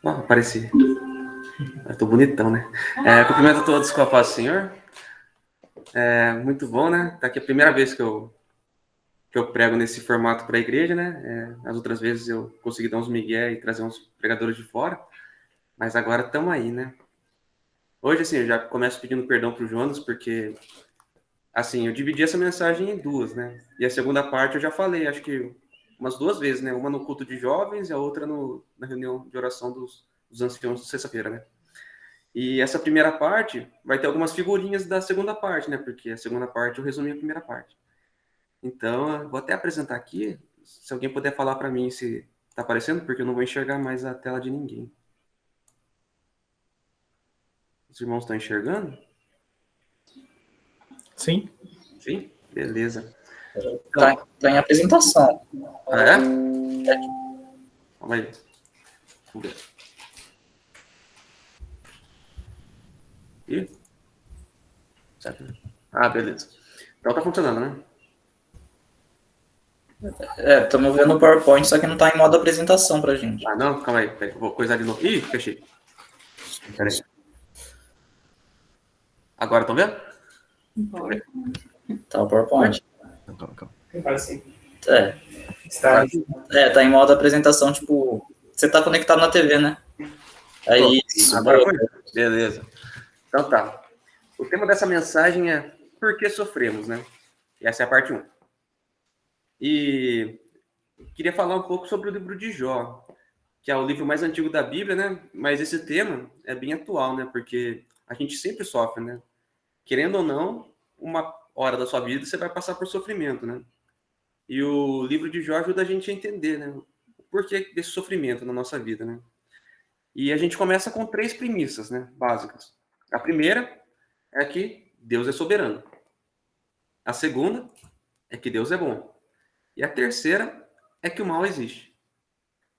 Apareci. Eu tô bonitão, né? Cumprimento a todos com a paz do Senhor. Muito bom, né? Tá aqui a primeira vez que eu prego nesse formato para a igreja, né? As outras vezes eu consegui dar uns migué e trazer uns pregadores de fora, mas agora estamos aí, né? Hoje, assim, eu já começo pedindo perdão para o Jonas, porque, assim, eu dividi essa mensagem em duas, né? E a segunda parte eu já falei, acho que umas duas vezes, né? Uma no culto de jovens e a outra na reunião de oração dos anciãos de sexta-feira, né? E essa primeira parte vai ter algumas figurinhas da segunda parte, né? Porque a segunda parte eu resumi a primeira parte. Então, eu vou até apresentar aqui, se alguém puder falar para mim se está aparecendo, porque eu não vou enxergar mais a tela de ninguém. Os irmãos estão enxergando? Sim. Sim? Beleza. Tá em apresentação. Ah, é? Calma aí. Vamos ver. Ih? Certo. Ah, beleza. Então tá funcionando, né? Estamos vendo o PowerPoint, só que não está em modo apresentação pra gente. Ah, não? Calma aí. Peraí, vou coisar de novo. Ih, fechei. Peraí. Agora estão vendo? Tá o PowerPoint. Calma. Tá em modo apresentação, tipo, você tá conectado na TV, né? Aí, agora foi? Beleza. Então tá. O tema dessa mensagem é por que sofremos, né? E essa é a parte 1. E queria falar um pouco sobre o livro de Jó, que é o livro mais antigo da Bíblia, né? Mas esse tema é bem atual, né? Porque a gente sempre sofre, né? Querendo ou não, uma hora da sua vida você vai passar por sofrimento, né? E o livro de Jó ajuda a gente a entender, né? O porquê desse sofrimento na nossa vida, né? E a gente começa com 3 premissas, né? Básicas. A primeira é que Deus é soberano. A segunda é que Deus é bom. E a terceira é que o mal existe.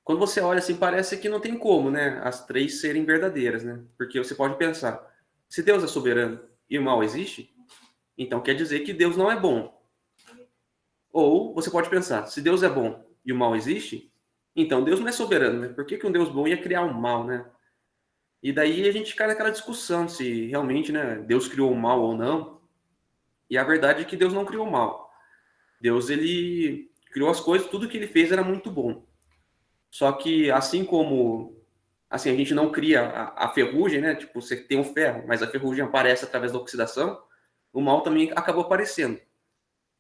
Quando você olha assim, parece que não tem como, né? As 3 serem verdadeiras, né? Porque você pode pensar, se Deus é soberano e o mal existe, então quer dizer que Deus não é bom. Ou você pode pensar, se Deus é bom e o mal existe, então Deus não é soberano, né? Por que um Deus bom ia criar o mal, né? E daí a gente cai naquela discussão se realmente, né, Deus criou o mal ou não. E a verdade é que Deus não criou o mal. Deus, ele criou as coisas, tudo que ele fez era muito bom. Só que assim como a gente não cria a ferrugem, né? Tipo, você tem um ferro, mas a ferrugem aparece através da oxidação, o mal também acabou aparecendo.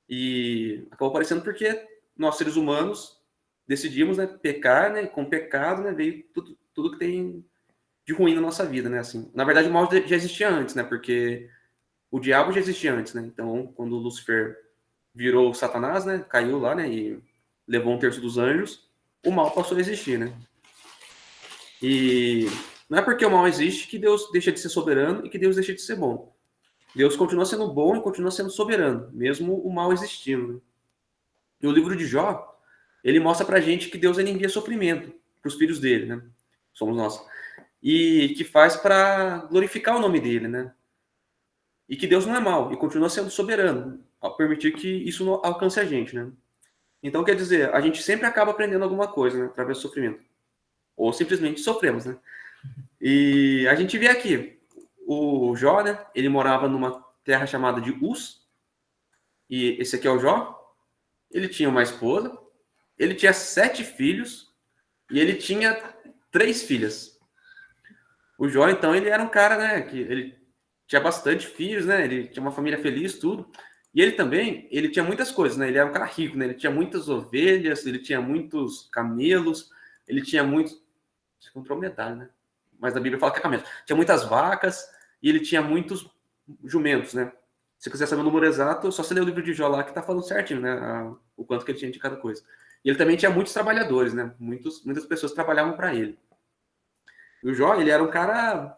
E acabou aparecendo porque nós, seres humanos, decidimos, né, pecar, né? Com pecado, né, veio tudo que tem de ruim na nossa vida, né? Assim, na verdade, o mal já existia antes, né? Porque o diabo já existia antes, né? Então, quando Lúcifer virou Satanás, né? Caiu lá, né? E levou 1/3 dos anjos, o mal passou a existir, né? E não é porque o mal existe que Deus deixa de ser soberano e que Deus deixa de ser bom. Deus continua sendo bom e continua sendo soberano, mesmo o mal existindo, né? E o livro de Jó, ele mostra pra gente que Deus envia sofrimento para os filhos dele, né? Somos nós. E que faz para glorificar o nome dele, né? E que Deus não é mau e continua sendo soberano, ao permitir que isso não alcance a gente, né? Então, quer dizer, a gente sempre acaba aprendendo alguma coisa, né? Através do sofrimento. Ou simplesmente sofremos, né? E a gente vê aqui, o Jó, né? Ele morava numa terra chamada de Uz. E esse aqui é o Jó. Ele tinha uma esposa. Ele tinha 7 filhos. E ele tinha 3 filhas. O Jó, então, ele era um cara, né? Que ele tinha bastante filhos, né? Ele tinha uma família feliz, tudo. E ele também, ele tinha muitas coisas, né? Ele era um cara rico, né? Ele tinha muitas ovelhas, ele tinha muitos camelos, ele tinha muitos... Você encontrou medalha, né? Mas a Bíblia fala que é camelo. Tinha muitas vacas e ele tinha muitos jumentos, né? Se quiser saber o número exato, só você ler o livro de Jó lá que tá falando certinho, né? O quanto que ele tinha de cada coisa. E ele também tinha muitos trabalhadores, né? Muitas pessoas trabalhavam para ele. E o Jó, ele era um cara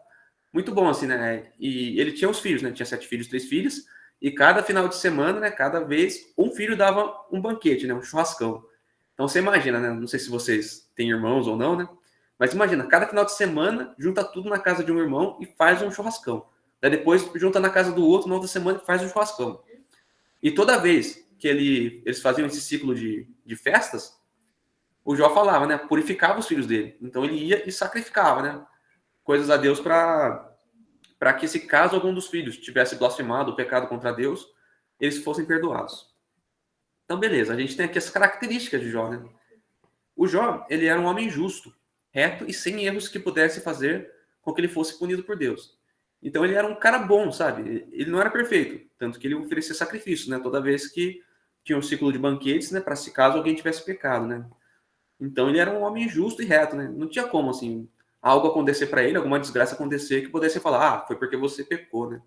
muito bom, assim, né? E ele tinha os filhos, né? Tinha 7 filhos, 3 filhas. E cada final de semana, né? Cada vez, um filho dava um banquete, né? Um churrascão. Então você imagina, né? Não sei se vocês têm irmãos ou não, né? Mas imagina, cada final de semana, junta tudo na casa de um irmão e faz um churrascão. Daí depois junta na casa do outro, na outra semana, e faz um churrascão. E toda vez que eles faziam esse ciclo de festas, o Jó falava, né? Purificava os filhos dele. Então ele ia e sacrificava, né? Coisas a Deus para que, se caso algum dos filhos tivesse blasfemado o pecado contra Deus, eles fossem perdoados. Então, beleza, a gente tem aqui as características de Jó, né? O Jó, ele era um homem justo, reto e sem erros que pudesse fazer com que ele fosse punido por Deus. Então, ele era um cara bom, sabe? Ele não era perfeito, tanto que ele oferecia sacrifício, né? Toda vez que tinha um ciclo de banquetes, né? Para se caso alguém tivesse pecado, né? Então, ele era um homem justo e reto, né? Não tinha como, assim, algo acontecer para ele, alguma desgraça acontecer, que pudesse falar, ah, foi porque você pecou, né?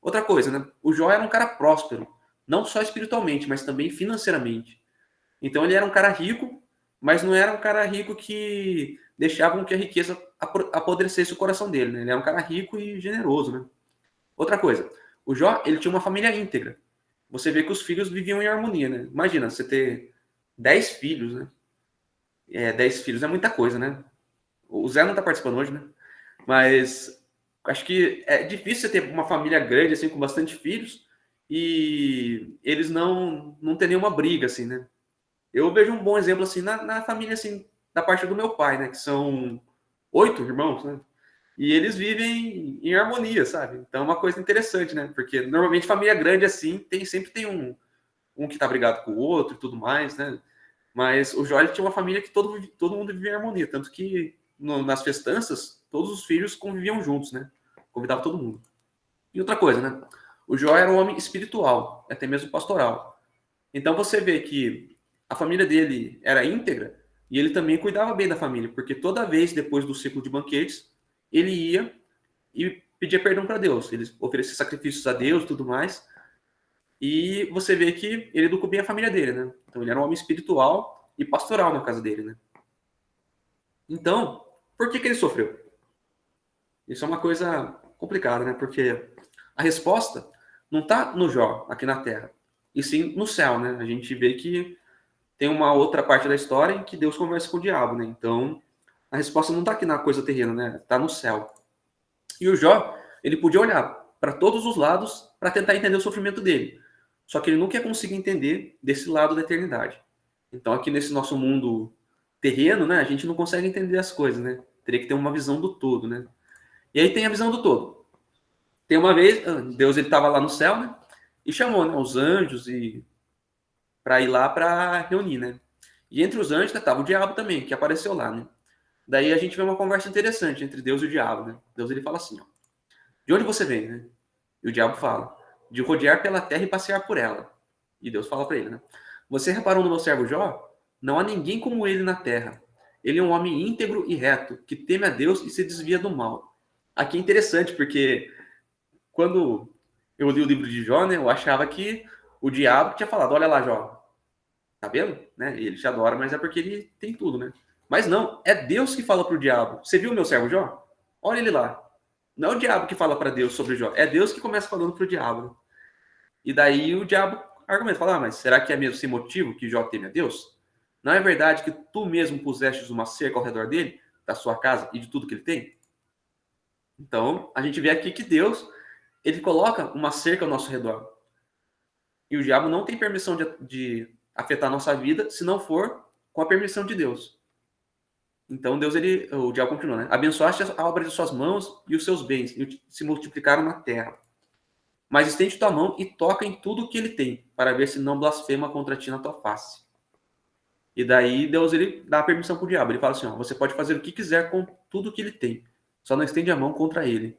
Outra coisa, né? O Jó era um cara próspero, não só espiritualmente, mas também financeiramente. Então ele era um cara rico, mas não era um cara rico que deixava com que a riqueza apodrecesse o coração dele, né? Ele era um cara rico e generoso, né? Outra coisa, o Jó, ele tinha uma família íntegra. Você vê que os filhos viviam em harmonia, né? Imagina, você ter 10 filhos, né? 10 filhos é muita coisa, né? O Zé não tá participando hoje, né? Mas acho que é difícil você ter uma família grande, assim, com bastante filhos, e eles não ter nenhuma briga, assim, né? Eu vejo um bom exemplo, assim, na família, assim, da parte do meu pai, né? Que são 8 irmãos, né? E eles vivem em harmonia, sabe? Então é uma coisa interessante, né? Porque normalmente família grande, assim, sempre tem um que tá brigado com o outro e tudo mais, né? Mas o Jó tinha uma família que todo mundo vivia em harmonia, tanto que nas festanças, todos os filhos conviviam juntos, né? Convidava todo mundo. E outra coisa, né? O Jó era um homem espiritual, até mesmo pastoral. Então você vê que a família dele era íntegra e ele também cuidava bem da família, porque toda vez depois do ciclo de banquetes, ele ia e pedia perdão para Deus. Ele oferecia sacrifícios a Deus e tudo mais. E você vê que ele educou bem a família dele, né? Então ele era um homem espiritual e pastoral na casa dele, né? Então, por que ele sofreu? Isso é uma coisa complicada, né? Porque a resposta não está no Jó, aqui na Terra, e sim no céu, né? A gente vê que tem uma outra parte da história em que Deus conversa com o diabo, né? Então, a resposta não está aqui na coisa terrena, né? Está no céu. E o Jó, ele podia olhar para todos os lados para tentar entender o sofrimento dele. Só que ele nunca ia conseguir entender desse lado da eternidade. Então, aqui nesse nosso mundo terreno, né, a gente não consegue entender as coisas, né? Teria que ter uma visão do todo, né? E aí tem a visão do todo. Tem uma vez, Deus ele estava lá no céu, né? E chamou, né, os anjos e para ir lá para reunir, né? E entre os anjos estava o diabo também, que apareceu lá, né? Daí a gente vê uma conversa interessante entre Deus e o diabo, né? Deus ele fala assim, ó: de onde você vem, né? E o diabo fala: de rodear pela terra e passear por ela. E Deus fala para ele, né? Você reparou no meu servo Jó? Não há ninguém como ele na terra. Ele é um homem íntegro e reto, que teme a Deus e se desvia do mal. Aqui é interessante, porque quando eu li o livro de Jó, né, eu achava que o diabo tinha falado: olha lá, Jó, tá vendo? Né? Ele te adora, mas é porque ele tem tudo, né? Mas não, é Deus que fala pro diabo: você viu meu servo Jó? Olha ele lá. Não é o diabo que fala para Deus sobre Jó, é Deus que começa falando pro diabo. E daí o diabo argumenta, fala: mas será que é mesmo esse motivo que Jó teme a Deus? Não é verdade que tu mesmo pusestes uma cerca ao redor dele, da sua casa e de tudo que ele tem? Então, a gente vê aqui que Deus, ele coloca uma cerca ao nosso redor. E o diabo não tem permissão de afetar a nossa vida se não for com a permissão de Deus. Então, o diabo continua, né? Abençoaste a obra de suas mãos e os seus bens, e se multiplicaram na terra. Mas estende tua mão e toca em tudo o que ele tem, para ver se não blasfema contra ti na tua face. E daí Deus ele dá a permissão para o diabo. Ele fala assim: ó, você pode fazer o que quiser com tudo que ele tem, só não estende a mão contra ele.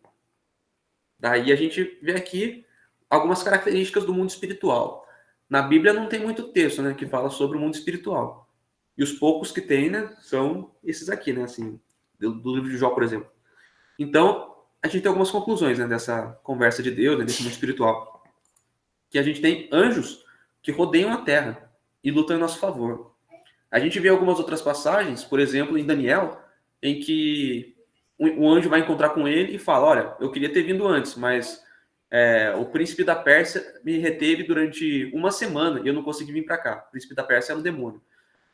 Daí a gente vê aqui algumas características do mundo espiritual. Na Bíblia não tem muito texto, né, que fala sobre o mundo espiritual. E os poucos que tem, né, são esses aqui, né, assim, do livro de Jó, por exemplo. Então, a gente tem algumas conclusões, né, dessa conversa de Deus, né, desse mundo espiritual. Que a gente tem anjos que rodeiam a terra e lutam em nosso favor. A gente vê algumas outras passagens, por exemplo, em Daniel, em que um anjo vai encontrar com ele e fala: olha, eu queria ter vindo antes, mas o príncipe da Pérsia me reteve durante uma semana e eu não consegui vir para cá. O príncipe da Pérsia era um demônio.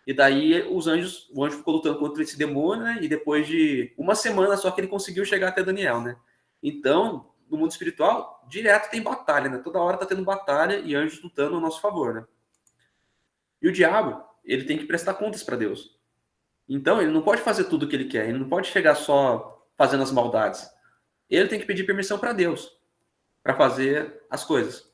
E daí o anjo ficou lutando contra esse demônio, né? E depois de uma semana só que ele conseguiu chegar até Daniel, né? Então, no mundo espiritual, direto tem batalha, né? Toda hora tá tendo batalha e anjos lutando a nosso favor, né? E o diabo, ele tem que prestar contas para Deus. Então, ele não pode fazer tudo o que ele quer, ele não pode chegar só fazendo as maldades. Ele tem que pedir permissão para Deus para fazer as coisas.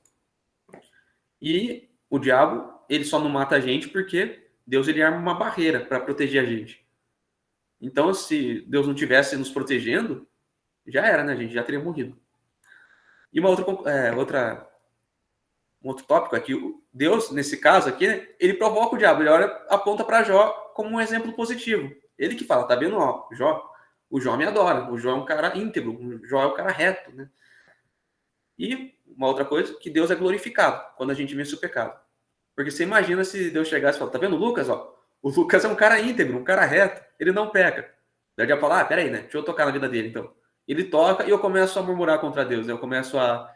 E o diabo, ele só não mata a gente porque Deus ele arma uma barreira para proteger a gente. Então, se Deus não tivesse nos protegendo, já era, né? A gente já teria morrido. E um outro tópico é que Deus, nesse caso aqui, ele provoca o diabo, ele olha, aponta para Jó como um exemplo positivo. Ele que fala, tá vendo, ó, Jó, o Jó me adora, o Jó é um cara íntegro, o Jó é um cara reto, né? E uma outra coisa, que Deus é glorificado quando a gente vence o pecado. Porque você imagina se Deus chegasse e falasse, tá vendo o Lucas, ó? O Lucas é um cara íntegro, um cara reto, ele não peca. Daí já fala, peraí, né? Deixa eu tocar na vida dele, então. Ele toca e eu começo a murmurar contra Deus, eu começo a...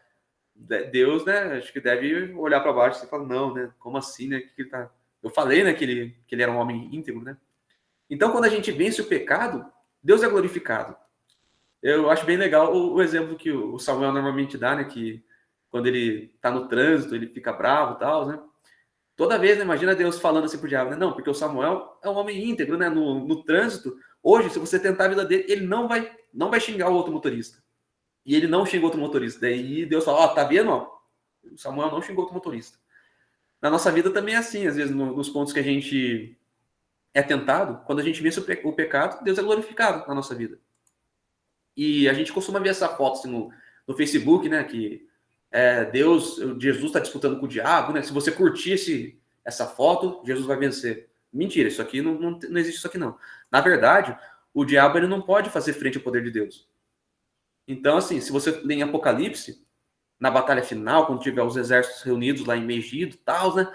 Deus, né, acho que deve olhar para baixo e falar, não, né, como assim, né, que ele tá... Eu falei, né, que ele era um homem íntegro, né? Então, quando a gente vence o pecado, Deus é glorificado. Eu acho bem legal o exemplo que o Samuel normalmente dá, né, que quando ele tá no trânsito, ele fica bravo e tal, né? Toda vez, né, imagina Deus falando assim pro diabo, né? Não, porque o Samuel é um homem íntegro, né? No trânsito, hoje, se você tentar a vida dele, ele não vai xingar o outro motorista. E ele não xingou outro motorista. Daí Deus fala, ó, tá vendo? Ó, o Samuel não xingou outro motorista. Na nossa vida também é assim, às vezes, nos pontos que a gente é tentado, quando a gente vence o pecado, Deus é glorificado na nossa vida. E a gente costuma ver essa foto assim, no Facebook, né? Que Jesus está disputando com o diabo, né? Se você curtir essa foto, Jesus vai vencer. Mentira, isso aqui não existe isso aqui não. Na verdade, o diabo ele não pode fazer frente ao poder de Deus. Então, assim, se você lê em Apocalipse, na batalha final, quando tiver os exércitos reunidos lá em Megido e tal, né?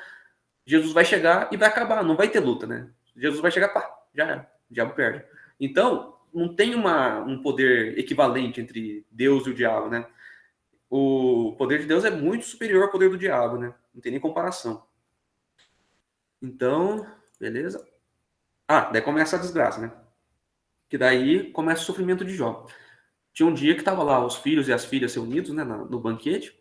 Jesus vai chegar e vai acabar, não vai ter luta, né? Jesus vai chegar, pá, já era, o diabo perde. Então, não tem um poder equivalente entre Deus e o diabo, né? O poder de Deus é muito superior ao poder do diabo, né? Não tem nem comparação. Então, beleza? Daí começa a desgraça, né? Que daí começa o sofrimento de Jó. Tinha um dia que tava lá os filhos e as filhas reunidos, né, no banquete,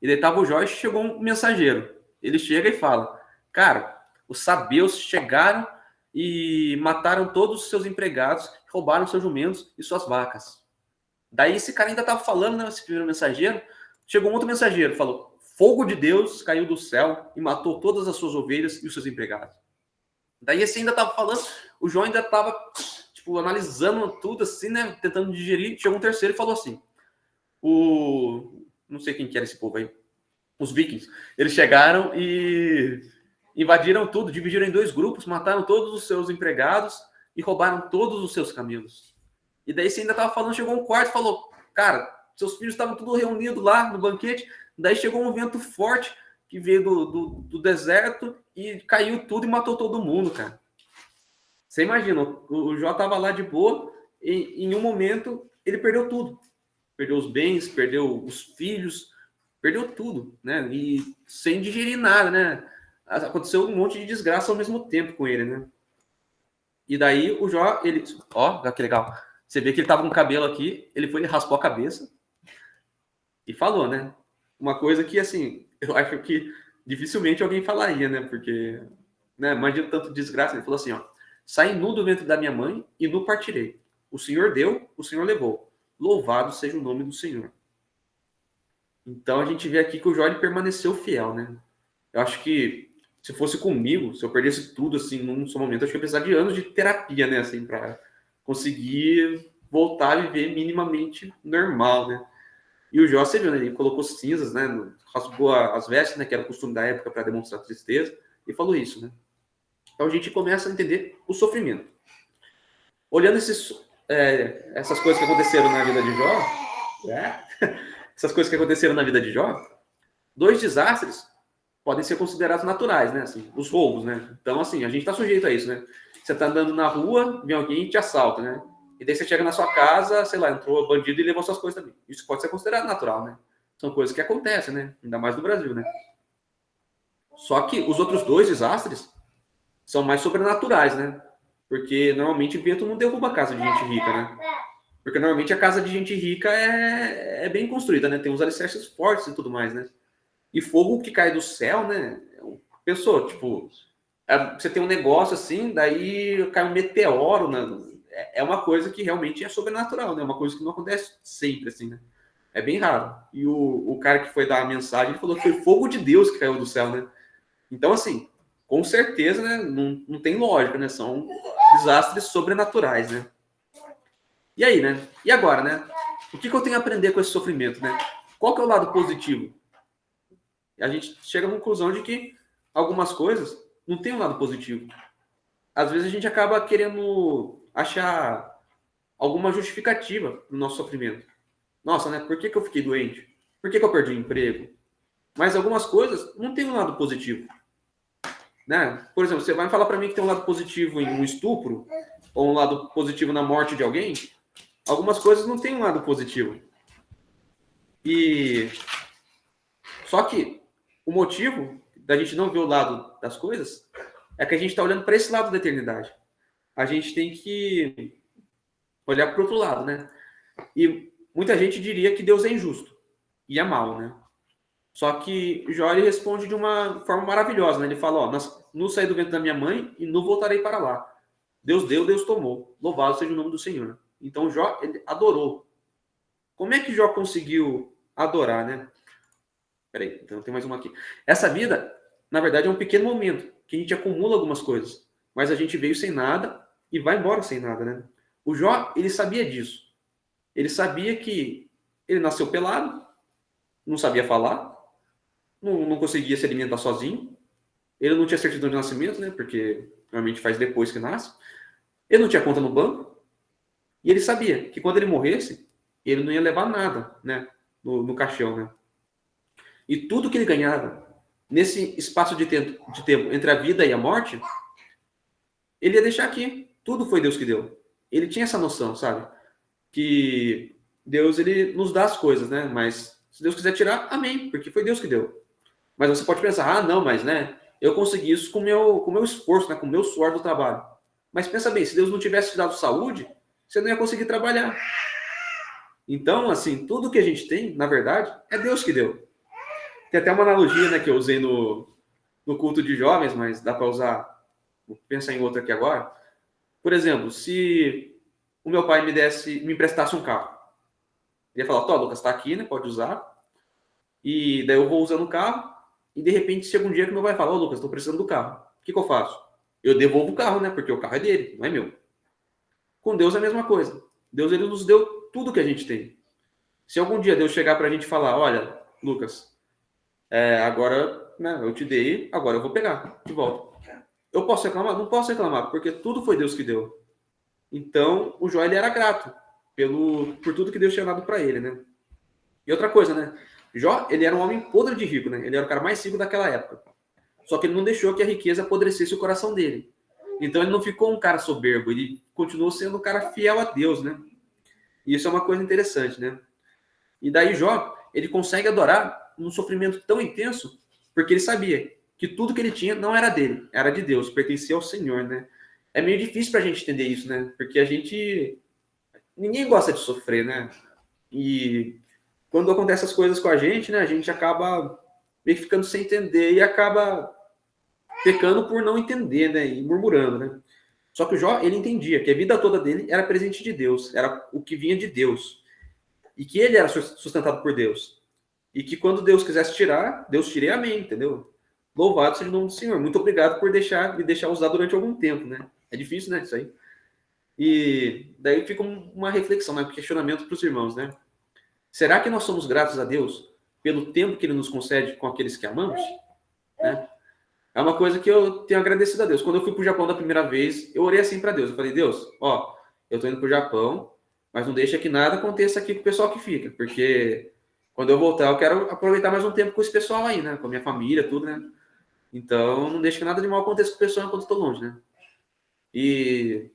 e daí tava o Jó e chegou um mensageiro. Ele chega e fala, cara, os sabeus chegaram e mataram todos os seus empregados, roubaram seus jumentos e suas vacas. Daí esse cara ainda tava falando, né, esse primeiro mensageiro, chegou um outro mensageiro, falou, fogo de Deus caiu do céu e matou todas as suas ovelhas e os seus empregados. Daí esse ainda tava falando, o Jó ainda tava, tipo, analisando tudo assim, né, tentando digerir, chegou um terceiro e falou assim, não sei quem que era esse povo aí, os vikings, eles chegaram e invadiram tudo, dividiram em 2 grupos, mataram todos os seus empregados e roubaram todos os seus camelos. E daí você ainda estava falando, chegou um quarto e falou, cara, seus filhos estavam tudo reunidos lá no banquete, daí chegou um vento forte que veio do deserto e caiu tudo e matou todo mundo, cara. Você imagina, o Jó estava lá de boa e em um momento ele perdeu tudo. Perdeu os bens, perdeu os filhos, perdeu tudo, né? E sem digerir nada, né? Aconteceu um monte de desgraça ao mesmo tempo com ele, né? E daí o Jó, ele... Ó, que legal. Você vê que ele tava com o cabelo aqui, ele raspou a cabeça e falou, né? Uma coisa que, assim, eu acho que dificilmente alguém falaria, né? Porque, né, imagina tanto desgraça. Ele falou assim, ó, saí nu do ventre da minha mãe e nu partirei. O Senhor deu, o Senhor levou. Louvado seja o nome do Senhor. Então a gente vê aqui que o Jó ele permaneceu fiel, né? Eu acho que se fosse comigo, se eu perdesse tudo assim num só momento, acho que eu ia precisar de anos de terapia, né? Assim, para conseguir voltar a viver minimamente normal, né? E o Jó, você viu, né? Ele colocou cinzas, né? Rasgou as vestes, né? Que era o costume da época para demonstrar tristeza, e falou isso, né? Então a gente começa a entender o sofrimento. Olhando essas coisas que aconteceram na vida de Jó, essas coisas que aconteceram na vida de Jó, 2 desastres podem ser considerados naturais, né? Assim, os roubos, né? Então, assim, a gente tá sujeito a isso, né? Você tá andando na rua, vem alguém e te assalta, né? E daí você chega na sua casa, sei lá, entrou bandido e levou suas coisas também. Isso pode ser considerado natural, né? São coisas que acontecem, né? Ainda mais no Brasil, né? Só que os outros 2 desastres são mais sobrenaturais, né? Porque normalmente vento não derruba a casa de gente rica, né? Porque normalmente a casa de gente rica é bem construída, né? Tem uns alicerces fortes e tudo mais, né? E fogo que cai do céu, né? Pessoa, tipo, Você tem um negócio assim, daí cai um meteoro, né? É uma coisa que realmente é sobrenatural, né? Uma coisa que não acontece sempre, assim, né? É bem raro. E o cara que foi dar a mensagem, ele falou que foi fogo de Deus que caiu do céu, né? Então, assim, com certeza, né? Não tem lógica, né? São desastres sobrenaturais, né? E aí, né? E agora, né? O que eu tenho a aprender com esse sofrimento, né? Qual que é o lado positivo? A gente chega à conclusão de que algumas coisas não tem um lado positivo. Às vezes a gente acaba querendo achar alguma justificativa para o nosso sofrimento. Nossa, né? Por que eu fiquei doente? Por que eu perdi o emprego? Mas algumas coisas não tem um lado positivo. Né? Por exemplo, você vai falar para mim que tem um lado positivo em um estupro, ou um lado positivo na morte de alguém, algumas coisas não tem um lado positivo. E só que o motivo da gente não ver o lado das coisas é que a gente está olhando para esse lado da eternidade. A gente tem que olhar para o outro lado, né? E muita gente diria que Deus é injusto e é mal, né? Só que Jó ele responde de uma forma maravilhosa, né? Ele fala, ó, não saí do ventre da minha mãe e não voltarei para lá. Deus deu, Deus tomou. Louvado seja o nome do Senhor. Então Jó ele adorou. Como é que Jó conseguiu adorar, né? Peraí, então tem mais uma aqui. Essa vida, na verdade, é um pequeno momento que a gente acumula algumas coisas, mas a gente veio sem nada e vai embora sem nada, né? O Jó, ele sabia disso. Ele sabia que ele nasceu pelado, não sabia falar, não conseguia se alimentar sozinho, ele não tinha certidão de nascimento, né? Porque normalmente faz depois que nasce. Ele não tinha conta no banco, e ele sabia que quando ele morresse, ele não ia levar nada, né? No caixão, né? E tudo que ele ganhava nesse espaço de tempo entre a vida e a morte, ele ia deixar aqui. Tudo foi Deus que deu. Ele tinha essa noção, sabe? Que Deus, ele nos dá as coisas, né? Mas se Deus quiser tirar, amém, porque foi Deus que deu. Mas você pode pensar, ah, não, mas, né? Eu consegui isso com o meu esforço, né? Com o meu suor do trabalho. Mas pensa bem, se Deus não tivesse te dado saúde, você não ia conseguir trabalhar. Então, assim, tudo que a gente tem, na verdade, é Deus que deu. Tem até uma analogia, né, que eu usei no culto de jovens, mas dá para usar, vou pensar em outra aqui agora. Por exemplo, se o meu pai me emprestasse um carro, ele ia falar, Tó, Lucas, tá aqui, né, pode usar. E daí eu vou usando o carro, e de repente chega um dia que meu pai fala, ô Lucas, estou precisando do carro. O que eu faço? Eu devolvo o carro, né, porque o carro é dele, não é meu. Com Deus é a mesma coisa. Deus, ele nos deu tudo que a gente tem. Se algum dia Deus chegar para a gente e falar, olha, Lucas, agora, né, eu te dei, agora eu vou pegar de volta. Eu posso reclamar? Não posso reclamar, porque tudo foi Deus que deu. Então, o Jó, ele era grato por tudo que Deus tinha dado para ele, né? E outra coisa, né? Jó, ele era um homem podre de rico, né? Ele era o cara mais rico daquela época. Só que ele não deixou que a riqueza apodrecesse o coração dele. Então, ele não ficou um cara soberbo, ele continuou sendo um cara fiel a Deus, né? E isso é uma coisa interessante, né? E daí Jó, ele consegue adorar num sofrimento tão intenso, porque ele sabia que tudo que ele tinha não era dele, era de Deus, pertencia ao Senhor, né? É meio difícil pra gente entender isso, né? Porque ninguém gosta de sofrer, né? E quando acontecem essas coisas com a gente, né? A gente acaba meio que ficando sem entender e acaba pecando por não entender, né? E murmurando, né? Só que o Jó, ele entendia que a vida toda dele era presente de Deus, era o que vinha de Deus. E que ele era sustentado por Deus. E que quando Deus quisesse tirar, Deus tire, amém, entendeu? Louvado seja o nome do Senhor. Muito obrigado por me deixar usar durante algum tempo, né? É difícil, né, isso aí. E daí fica uma reflexão, né, um questionamento para os irmãos, né? Será que nós somos gratos a Deus pelo tempo que Ele nos concede com aqueles que amamos? Né? É uma coisa que eu tenho agradecido a Deus. Quando eu fui para o Japão da primeira vez, eu orei assim para Deus. Eu falei, Deus, ó, eu estou indo para o Japão, mas não deixa que nada aconteça aqui com o pessoal que fica, porque quando eu voltar, eu quero aproveitar mais um tempo com esse pessoal aí, né? Com a minha família, tudo, né? Então, não deixa que nada de mal aconteça com o pessoal enquanto eu estou longe, né? E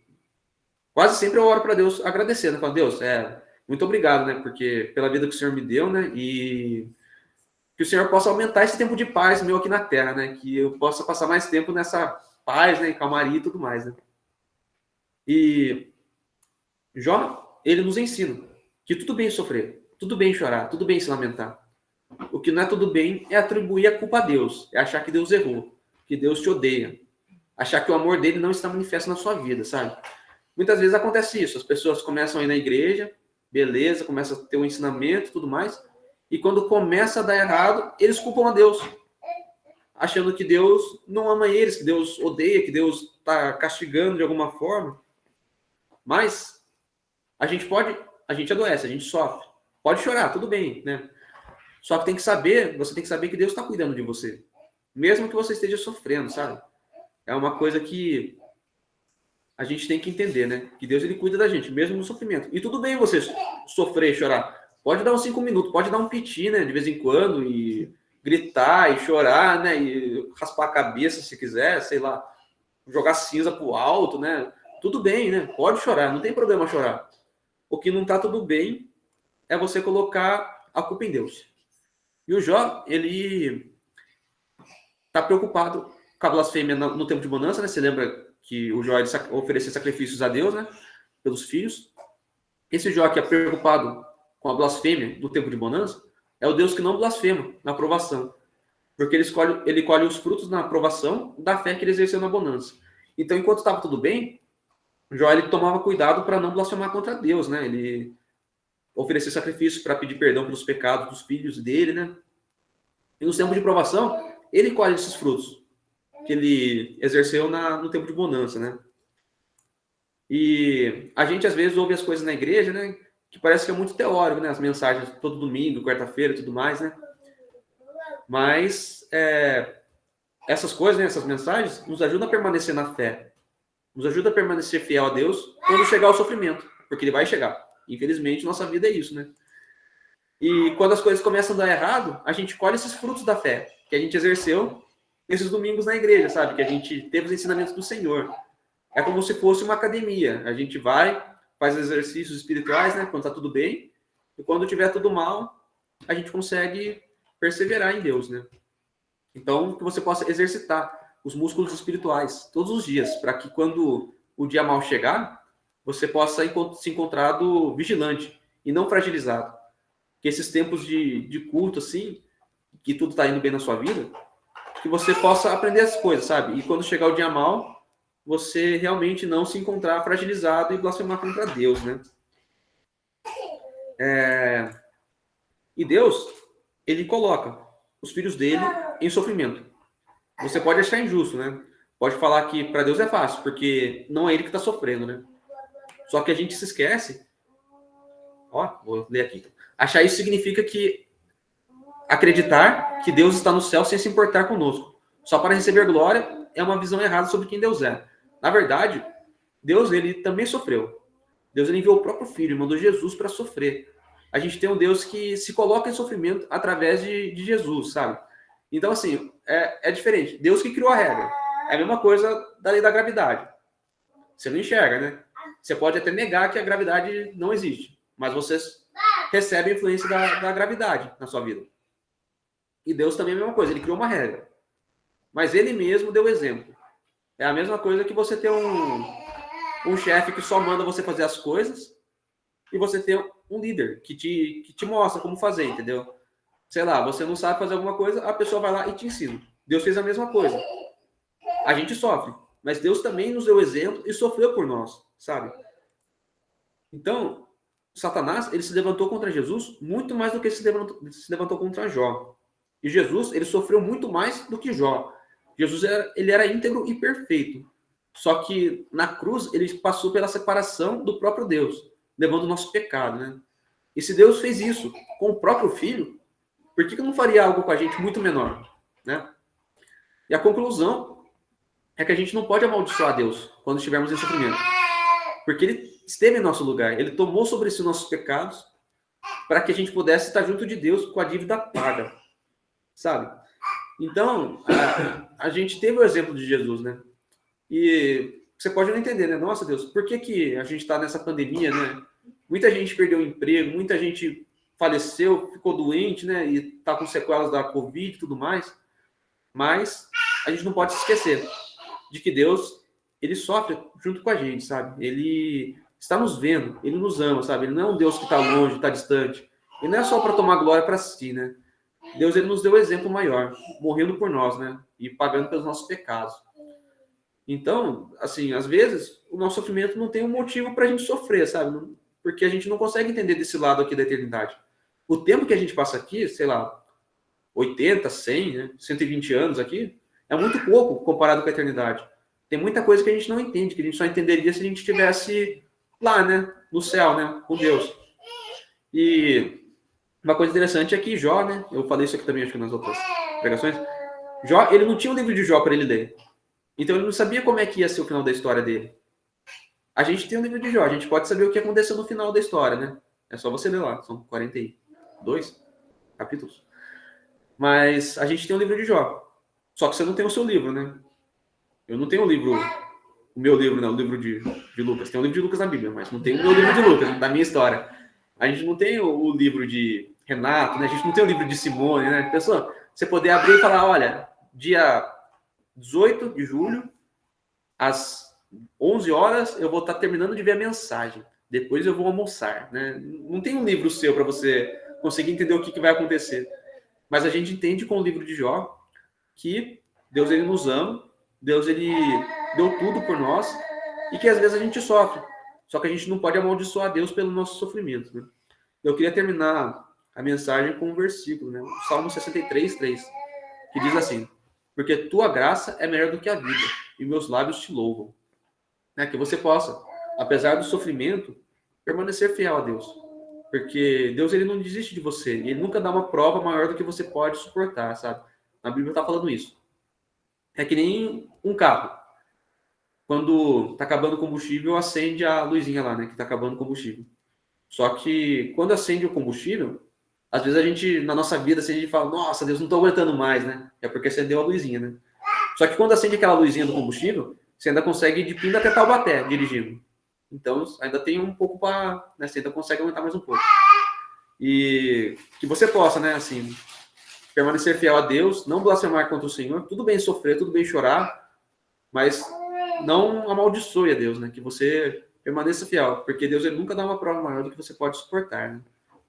quase sempre eu oro para Deus agradecendo. Eu falo, Deus, muito obrigado, né? Porque pela vida que o Senhor me deu, né? E que o Senhor possa aumentar esse tempo de paz meu aqui na Terra, né? Que eu possa passar mais tempo nessa paz, né? E calmaria e tudo mais, né? E Jó, ele nos ensina que tudo bem sofrer, tudo bem chorar, tudo bem se lamentar. O que não é tudo bem é atribuir a culpa a Deus, é achar que Deus errou, que Deus te odeia. achar que o amor dele não está manifesto na sua vida, sabe? Muitas vezes acontece isso, as pessoas começam a ir na igreja, beleza, começam a ter um ensinamento e tudo mais, e quando começa a dar errado, eles culpam a Deus, achando que Deus não ama eles, que Deus odeia, que Deus está castigando de alguma forma. Mas a gente adoece, a gente sofre, pode chorar, tudo bem, né? Só que você tem que saber que Deus está cuidando de você, mesmo que você esteja sofrendo, sabe? É uma coisa que a gente tem que entender, né? Que Deus ele cuida da gente, mesmo no sofrimento. E tudo bem você sofrer e chorar. Pode dar uns 5 minutos, pode dar um piti, né? De vez em quando, e gritar, e chorar, né? E raspar a cabeça se quiser, sei lá, jogar cinza pro alto, né? Tudo bem, né? Pode chorar, não tem problema chorar. O que não tá tudo bem é você colocar a culpa em Deus. E o Jó, ele tá preocupado com a blasfêmia no tempo de bonança, né? Você lembra que o Jó oferecia sacrifícios a Deus, né? Pelos filhos. Esse Jó que é preocupado com a blasfêmia do tempo de bonança é o Deus que não blasfema na aprovação. Porque ele colhe os frutos na aprovação da fé que ele exerceu na bonança. Então, enquanto estava tudo bem, Jó ele tomava cuidado para não blasfemar contra Deus, né? Ele oferecia sacrifícios para pedir perdão pelos pecados dos filhos dele, né? E no tempo de provação, ele colhe esses frutos que ele exerceu no tempo de bonança, né? E a gente, às vezes, ouve as coisas na igreja, né? Que parece que é muito teórico, né? As mensagens todo domingo, quarta-feira e tudo mais, né? Mas essas coisas, né? Essas mensagens, nos ajudam a permanecer na fé. Nos ajuda a permanecer fiel a Deus quando chegar o sofrimento. Porque ele vai chegar. Infelizmente, nossa vida é isso, né? E quando as coisas começam a dar errado, a gente colhe esses frutos da fé que a gente exerceu nesses domingos na igreja, sabe? Que a gente teve os ensinamentos do Senhor. É como se fosse uma academia. A gente vai, faz exercícios espirituais, né? Quando tá tudo bem. E quando tiver tudo mal, a gente consegue perseverar em Deus, né? Então, que você possa exercitar os músculos espirituais todos os dias, para que quando o dia mal chegar, você possa se encontrar vigilante e não fragilizado. Que esses tempos de culto, assim, que tudo tá indo bem na sua vida, que você possa aprender as coisas, sabe? E quando chegar o dia mal, você realmente não se encontrar fragilizado e blasfemar contra Deus, né? E Deus, ele coloca os filhos dele em sofrimento. Você pode achar injusto, né? Pode falar que para Deus é fácil, porque não é ele que está sofrendo, né? Só que a gente se esquece. Ó, vou ler aqui. Achar isso significa que acreditar que Deus está no céu sem se importar conosco. Só para receber glória é uma visão errada sobre quem Deus é. Na verdade, Deus ele também sofreu. Deus ele enviou o próprio Filho, mandou Jesus para sofrer. A gente tem um Deus que se coloca em sofrimento através de Jesus, sabe? Então, assim, é diferente. Deus que criou a regra. É a mesma coisa da lei da gravidade. Você não enxerga, né? Você pode até negar que a gravidade não existe, mas você recebe a influência da gravidade na sua vida. E Deus também é a mesma coisa. Ele criou uma regra. Mas ele mesmo deu exemplo. É a mesma coisa que você ter um chefe que só manda você fazer as coisas e você ter um líder que te mostra como fazer, entendeu? Sei lá, você não sabe fazer alguma coisa, a pessoa vai lá e te ensina. Deus fez a mesma coisa. A gente sofre, mas Deus também nos deu exemplo e sofreu por nós, sabe? Então, Satanás, ele se levantou contra Jesus muito mais do que se levantou contra Jó. E Jesus, ele sofreu muito mais do que Jó. Jesus, ele era íntegro e perfeito. Só que na cruz, ele passou pela separação do próprio Deus, levando o nosso pecado, né? E se Deus fez isso com o próprio Filho, por que não faria algo com a gente muito menor, né? E a conclusão é que a gente não pode amaldiçoar Deus quando estivermos em sofrimento. Porque ele esteve em nosso lugar, ele tomou sobre si nossos pecados para que a gente pudesse estar junto de Deus com a dívida paga, sabe? Então, a gente teve o exemplo de Jesus, né? E você pode não entender, né? Nossa, Deus, por que a gente está nessa pandemia, né? Muita gente perdeu o emprego, muita gente faleceu, ficou doente, né? E está com sequelas da Covid e tudo mais. Mas a gente não pode se esquecer de que Deus, ele sofre junto com a gente, sabe? Ele está nos vendo, ele nos ama, sabe? Ele não é um Deus que está longe, está distante. Ele não é só para tomar glória para si, né? Deus, ele nos deu o exemplo maior, morrendo por nós, né? E pagando pelos nossos pecados. Então, assim, às vezes, o nosso sofrimento não tem um motivo para a gente sofrer, sabe? Porque a gente não consegue entender desse lado aqui da eternidade. O tempo que a gente passa aqui, sei lá, 80, 100, né, 120 anos aqui, é muito pouco comparado com a eternidade. Tem muita coisa que a gente não entende, que a gente só entenderia se a gente estivesse lá, né, no céu, né, com Deus. E uma coisa interessante é que Jó, né, eu falei isso aqui também, acho que nas outras pregações, Jó, ele não tinha um livro de Jó para ele ler. Então ele não sabia como é que ia ser o final da história dele. A gente tem um livro de Jó, a gente pode saber o que aconteceu no final da história, né? É só você ler lá, são 42 capítulos. Mas a gente tem um livro de Jó. Só que você não tem o seu livro, né? Eu não tenho o livro, o meu livro, né? O livro de Lucas. Tem o livro de Lucas na Bíblia, mas não tem o meu livro de Lucas, da minha história. A gente não tem o livro de Renato, né? A gente não tem o livro de Simone, né? Pessoal, você poder abrir e falar, olha, dia 18 de julho, às 11 horas, eu vou estar terminando de ver a mensagem. Depois eu vou almoçar, né? Não tem um livro seu para você conseguir entender o que vai acontecer. Mas a gente entende com o livro de Jó que Deus, ele nos ama, Deus, ele deu tudo por nós e que às vezes a gente sofre. Só que a gente não pode amaldiçoar Deus pelo nosso sofrimento, né? Eu queria terminar a mensagem com um versículo, né? O Salmo 63, 3, que diz assim: porque tua graça é melhor do que a vida, e meus lábios te louvam. Né? Que você possa, apesar do sofrimento, permanecer fiel a Deus. Porque Deus, ele não desiste de você. Ele nunca dá uma prova maior do que você pode suportar, sabe? A Bíblia está falando isso. É que nem um carro. Quando está acabando o combustível, acende a luzinha lá, né? Que está acabando o combustível. Só que quando acende o combustível, às vezes a gente, na nossa vida, assim, a gente fala, nossa, Deus, não estou aguentando mais, né? É porque acendeu a luzinha, né? Só que quando acende aquela luzinha do combustível, você ainda consegue ir de Pinda até Taubaté dirigindo. Então, ainda tem um pouco para... Né, você ainda consegue aumentar mais um pouco. E que você possa, né, assim, permanecer fiel a Deus, não blasfemar contra o Senhor. Tudo bem sofrer, tudo bem chorar, mas não amaldiçoe a Deus, né? Que você permaneça fiel, porque Deus, ele nunca dá uma prova maior do que você pode suportar, né?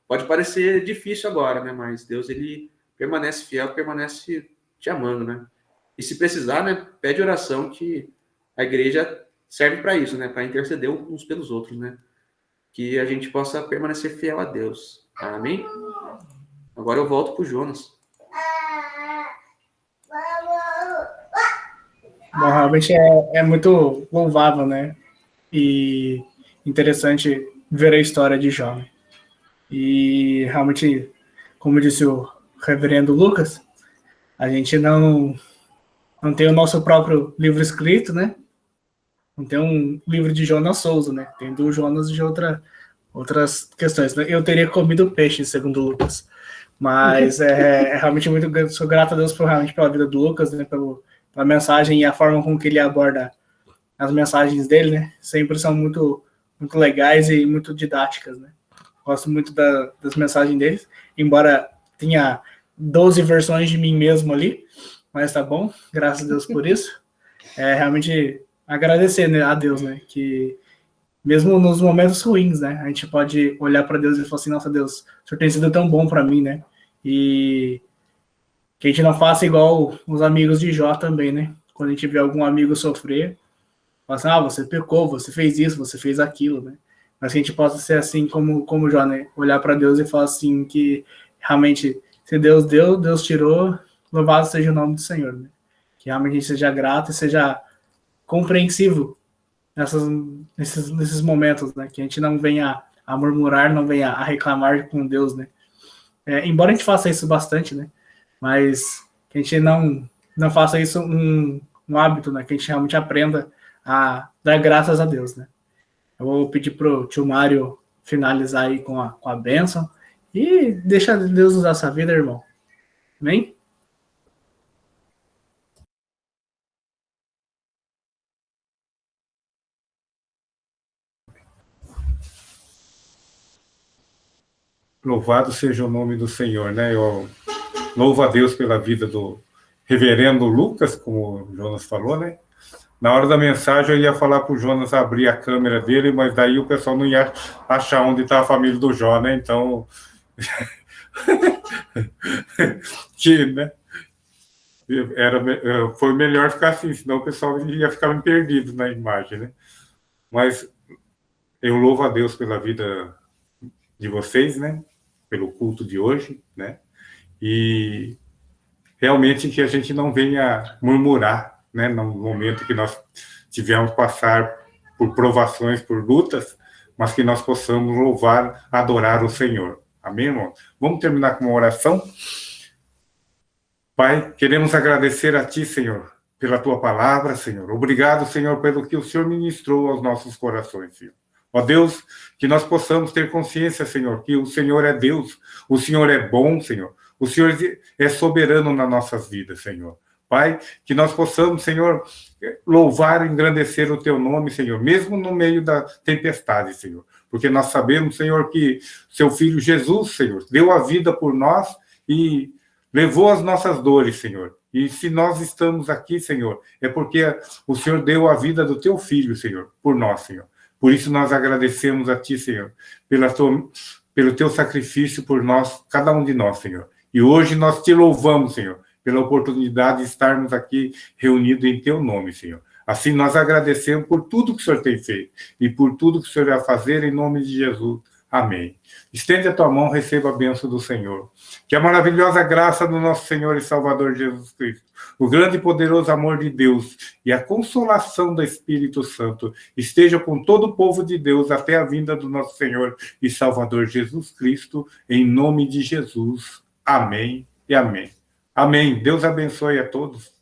Pode parecer difícil agora, né? Mas Deus, ele permanece fiel, permanece te amando, né? E se precisar, né, pede oração, que a igreja serve para isso, né? Para interceder uns pelos outros, né? Que a gente possa permanecer fiel a Deus. Amém? Agora eu volto para o Jonas. Bom, realmente é muito louvável, né? E interessante ver a história de Jó. E realmente, como disse o reverendo Lucas, a gente não tem o nosso próprio livro escrito, né? Não tem um livro de Jonas Souza, né? Tem do Jonas de outras questões. Né? Eu teria comido peixe, segundo o Lucas. Mas é realmente muito... Sou grato a Deus realmente pela vida do Lucas, né? Pela mensagem e a forma com que ele aborda as mensagens dele, né? Sempre são muito, muito legais e muito didáticas, né? Gosto muito das mensagens deles, embora tenha 12 versões de mim mesmo ali, mas tá bom, graças a Deus por isso. Realmente agradecer, né, a Deus, né? Que mesmo nos momentos ruins, né? A gente pode olhar para Deus e falar assim, nossa, Deus, o Senhor tem sido tão bom para mim, né? E que a gente não faça igual os amigos de Jó também, né? Quando a gente vê algum amigo sofrer, fala assim, você pecou, você fez isso, você fez aquilo, né? Mas que a gente possa ser assim como Jó, né? Olhar para Deus e falar assim que realmente, se Deus deu, Deus tirou, louvado seja o nome do Senhor, né? Que realmente a gente seja grato e seja compreensivo nesses momentos, né? Que a gente não venha a murmurar, não venha a reclamar com Deus, né? Embora a gente faça isso bastante, né? Mas que a gente não faça isso um hábito, né? Que a gente realmente aprenda a dar graças a Deus, né? Eu vou pedir pro tio Mário finalizar aí com a bênção e deixa Deus usar essa vida, irmão. Amém? Louvado seja o nome do Senhor, né? Eu louvo a Deus pela vida do reverendo Lucas, como o Jonas falou, né? Na hora da mensagem eu ia falar para o Jonas abrir a câmera dele, mas daí o pessoal não ia achar onde está a família do Jó, né? Então... né? foi melhor ficar assim, senão o pessoal ia ficar perdido na imagem, né? Mas eu louvo a Deus pela vida de vocês, né? Pelo culto de hoje, né? E realmente que a gente não venha murmurar, né? No momento que nós tivemos que passar por provações, por lutas, mas que nós possamos louvar, adorar o Senhor. Amém, irmão? Vamos terminar com uma oração? Pai, queremos agradecer a Ti, Senhor, pela Tua palavra, Senhor. Obrigado, Senhor, pelo que o Senhor ministrou aos nossos corações, Senhor. Ó Deus, que nós possamos ter consciência, Senhor, que o Senhor é Deus, o Senhor é bom, Senhor. O Senhor é soberano nas nossas vidas, Senhor. Pai, que nós possamos, Senhor, louvar e engrandecer o Teu nome, Senhor, mesmo no meio da tempestade, Senhor. Porque nós sabemos, Senhor, que Seu Filho Jesus, Senhor, deu a vida por nós e levou as nossas dores, Senhor. E se nós estamos aqui, Senhor, é porque o Senhor deu a vida do Teu Filho, Senhor, por nós, Senhor. Por isso nós agradecemos a Ti, Senhor, pelo Teu sacrifício por nós, cada um de nós, Senhor. E hoje nós Te louvamos, Senhor, pela oportunidade de estarmos aqui reunidos em Teu nome, Senhor. Assim nós agradecemos por tudo que o Senhor tem feito e por tudo que o Senhor vai fazer em nome de Jesus. Amém. Estende a tua mão, receba a bênção do Senhor. Que a maravilhosa graça do nosso Senhor e Salvador Jesus Cristo, o grande e poderoso amor de Deus e a consolação do Espírito Santo esteja com todo o povo de Deus até a vinda do nosso Senhor e Salvador Jesus Cristo, em nome de Jesus. Amém e amém. Amém. Deus abençoe a todos.